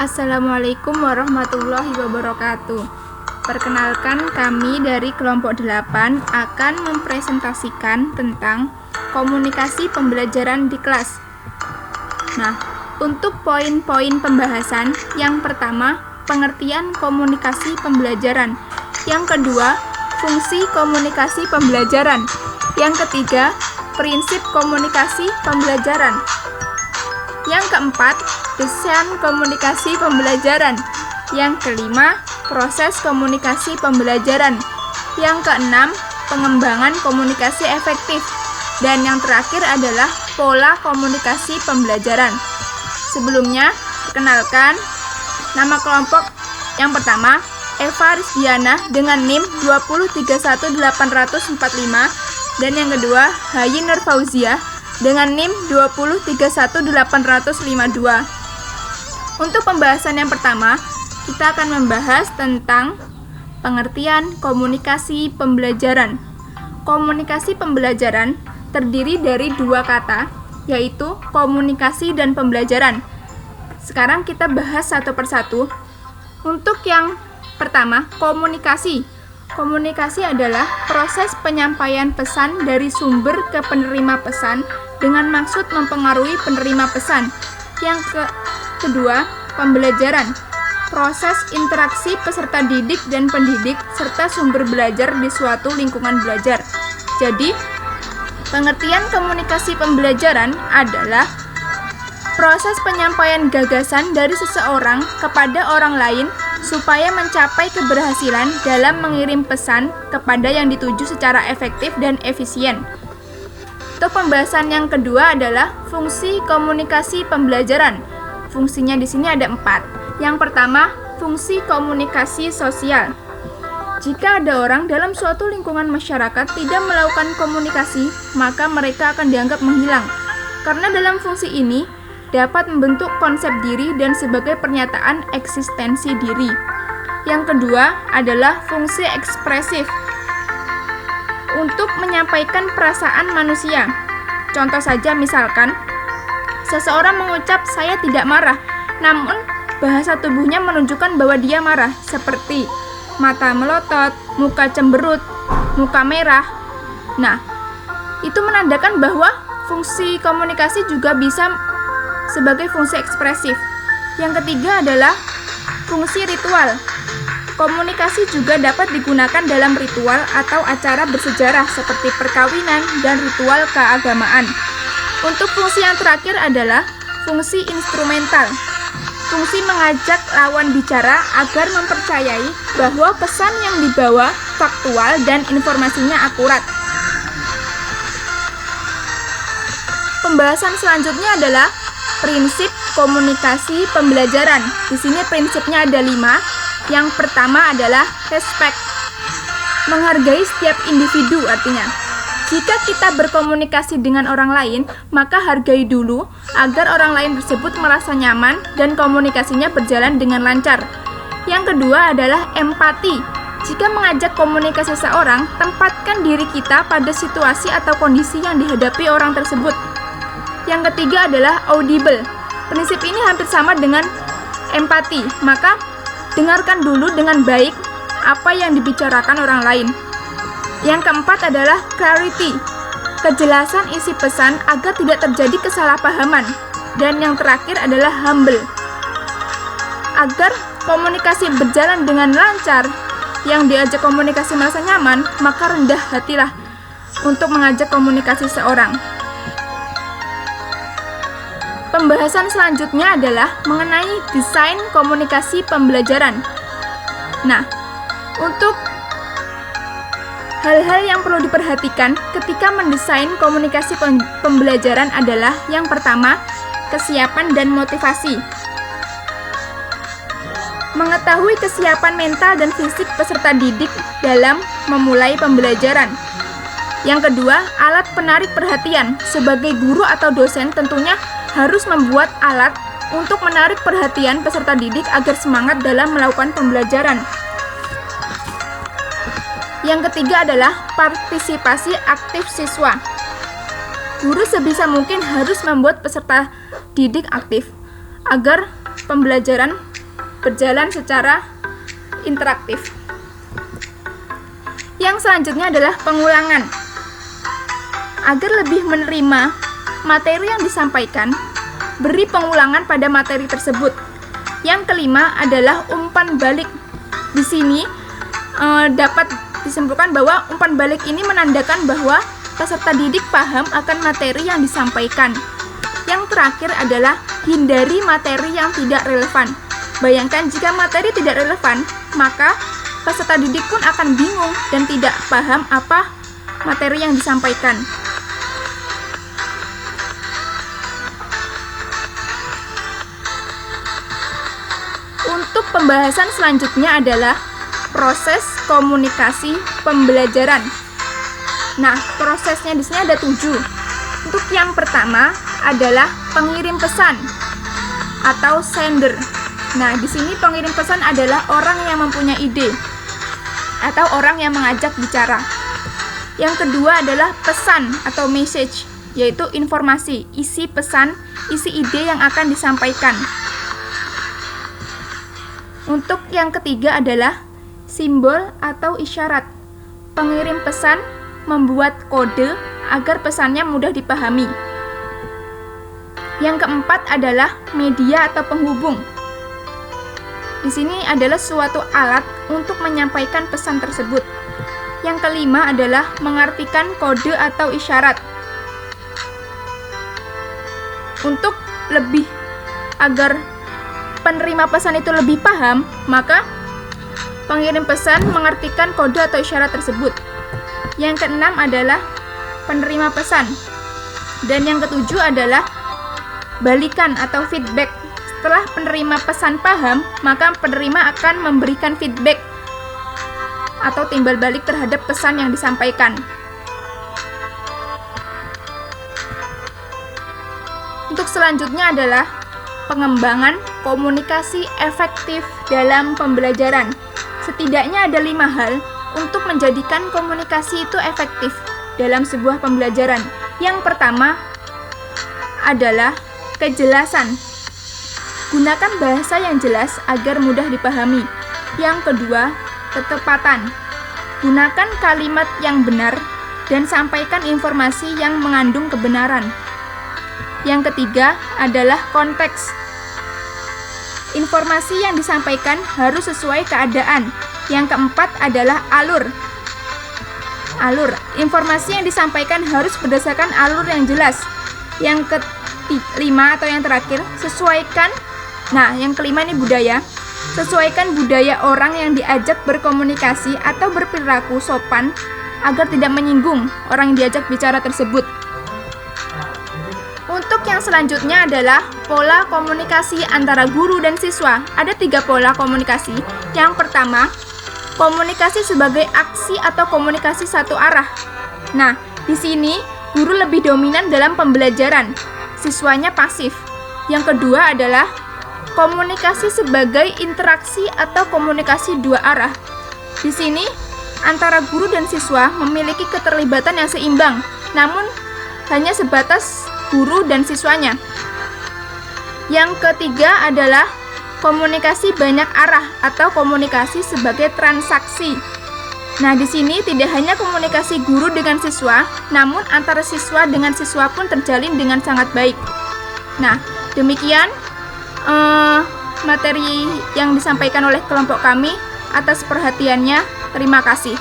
Assalamualaikum warahmatullahi wabarakatuh. Perkenalkan, kami dari kelompok 8 akan mempresentasikan tentang komunikasi pembelajaran di kelas. Nah, untuk poin-poin pembahasan, yang pertama, pengertian komunikasi pembelajaran. Yang kedua, fungsi komunikasi pembelajaran. Yang ketiga, prinsip komunikasi pembelajaran. Yang keempat, desain komunikasi pembelajaran. Yang kelima, proses komunikasi pembelajaran. Yang keenam, pengembangan komunikasi efektif. Dan yang terakhir adalah pola komunikasi pembelajaran. Sebelumnya, perkenalkan nama kelompok yang pertama, Eva Rizdiana dengan NIM 2031845, dan yang kedua, Hayi Nur Fauzia dengan NIM 2031852. Untuk pembahasan yang pertama, kita akan membahas tentang pengertian komunikasi pembelajaran. Komunikasi pembelajaran terdiri dari dua kata, yaitu komunikasi dan pembelajaran. Sekarang kita bahas satu persatu. Untuk yang pertama, komunikasi. Komunikasi adalah proses penyampaian pesan dari sumber ke penerima pesan dengan maksud mempengaruhi penerima pesan. Yang kedua, pembelajaran. Proses interaksi peserta didik dan pendidik serta sumber belajar di suatu lingkungan belajar. Jadi, pengertian komunikasi pembelajaran adalah proses penyampaian gagasan dari seseorang kepada orang lain supaya mencapai keberhasilan dalam mengirim pesan kepada yang dituju secara efektif dan efisien. Untuk pembahasan yang kedua adalah fungsi komunikasi pembelajaran. Fungsinya di sini ada 4. Yang pertama, fungsi komunikasi sosial. Jika ada orang dalam suatu lingkungan masyarakat tidak melakukan komunikasi, maka mereka akan dianggap menghilang. Karena dalam fungsi ini dapat membentuk konsep diri dan sebagai pernyataan eksistensi diri. Yang kedua adalah fungsi ekspresif untuk menyampaikan perasaan manusia. Contoh saja, misalkan seseorang mengucap "saya tidak marah", namun bahasa tubuhnya menunjukkan bahwa dia marah, seperti mata melotot, muka cemberut, muka merah. Nah, itu menandakan bahwa fungsi komunikasi juga bisa sebagai fungsi ekspresif. Yang ketiga adalah fungsi ritual. Komunikasi juga dapat digunakan dalam ritual atau acara bersejarah seperti perkawinan dan ritual keagamaan. Untuk fungsi yang terakhir adalah fungsi instrumental. Fungsi mengajak lawan bicara agar mempercayai bahwa pesan yang dibawa faktual dan informasinya akurat. Pembahasan selanjutnya adalah prinsip komunikasi pembelajaran. Di sini prinsipnya ada 5. Yang pertama adalah respect. Menghargai setiap individu, artinya jika kita berkomunikasi dengan orang lain, maka hargai dulu agar orang lain tersebut merasa nyaman dan komunikasinya berjalan dengan lancar. Yang kedua adalah empati. Jika mengajak komunikasi seseorang, tempatkan diri kita pada situasi atau kondisi yang dihadapi orang tersebut. Yang ketiga adalah audible. Prinsip ini hampir sama dengan empati, maka dengarkan dulu dengan baik apa yang dibicarakan orang lain. Yang keempat adalah clarity, kejelasan isi pesan agar tidak terjadi kesalahpahaman. Dan yang terakhir adalah humble, agar komunikasi berjalan dengan lancar, yang diajak komunikasi merasa nyaman, maka rendah hatilah untuk mengajak komunikasi seorang. Pembahasan selanjutnya adalah mengenai desain komunikasi pembelajaran. Nah, untuk hal-hal yang perlu diperhatikan ketika mendesain komunikasi pembelajaran adalah yang pertama, kesiapan dan motivasi. Mengetahui kesiapan mental dan fisik peserta didik dalam memulai pembelajaran. Yang kedua, alat penarik perhatian. Sebagai guru atau dosen tentunya harus membuat alat untuk menarik perhatian peserta didik agar semangat dalam melakukan pembelajaran. Yang ketiga adalah partisipasi aktif siswa. Guru sebisa mungkin harus membuat peserta didik aktif agar pembelajaran berjalan secara interaktif. Yang selanjutnya adalah pengulangan. Agar lebih menerima materi yang disampaikan, beri pengulangan pada materi tersebut. Yang kelima adalah umpan balik. Di sini dapat disimpulkan bahwa umpan balik ini menandakan bahwa peserta didik paham akan materi yang disampaikan. Yang terakhir adalah hindari materi yang tidak relevan. Bayangkan jika materi tidak relevan, maka peserta didik pun akan bingung dan tidak paham apa materi yang disampaikan. Untuk pembahasan selanjutnya adalah proses komunikasi pembelajaran. Nah, prosesnya di sini ada 7. Untuk yang pertama adalah pengirim pesan atau sender. Nah, di sini pengirim pesan adalah orang yang mempunyai ide atau orang yang mengajak bicara. Yang kedua adalah pesan atau message, yaitu informasi, isi pesan, isi ide yang akan disampaikan. Untuk yang ketiga adalah simbol atau isyarat. Pengirim pesan membuat kode agar pesannya mudah dipahami. Yang keempat adalah media atau penghubung. Di sini adalah suatu alat untuk menyampaikan pesan tersebut. Yang kelima adalah mengartikan kode atau isyarat. Untuk lebih agar penerima pesan itu lebih paham, maka pengirim pesan mengartikan kode atau isyarat tersebut. Yang keenam adalah penerima pesan. Dan yang ketujuh adalah balikan atau feedback. Setelah penerima pesan paham, maka penerima akan memberikan feedback atau timbal balik terhadap pesan yang disampaikan. Untuk selanjutnya adalah pengembangan komunikasi efektif dalam pembelajaran. Setidaknya ada 5 hal untuk menjadikan komunikasi itu efektif dalam sebuah pembelajaran. Yang pertama adalah kejelasan. Gunakan bahasa yang jelas agar mudah dipahami. Yang kedua, ketepatan. Gunakan kalimat yang benar dan sampaikan informasi yang mengandung kebenaran. Yang ketiga adalah konteks. Informasi yang disampaikan harus sesuai keadaan. Yang keempat adalah alur. Informasi yang disampaikan harus berdasarkan alur yang jelas. Yang kelima atau yang terakhir, sesuaikan. Nah, yang kelima ini budaya. Sesuaikan budaya orang yang diajak berkomunikasi atau berperilaku sopan agar tidak menyinggung orang yang diajak bicara tersebut. Untuk yang selanjutnya adalah pola komunikasi antara guru dan siswa. Ada 3 pola komunikasi. Yang pertama, komunikasi sebagai aksi atau komunikasi satu arah. Nah, di sini guru lebih dominan dalam pembelajaran, siswanya pasif. Yang kedua adalah komunikasi sebagai interaksi atau komunikasi 2 arah. Di sini antara guru dan siswa memiliki keterlibatan yang seimbang, namun hanya sebatas guru dan siswanya. Yang ketiga adalah komunikasi banyak arah atau komunikasi sebagai transaksi. Nah, di sini tidak hanya komunikasi guru dengan siswa, namun antara siswa dengan siswa pun terjalin dengan sangat baik. Nah, demikian materi yang disampaikan oleh kelompok kami. Atas perhatiannya, terima kasih.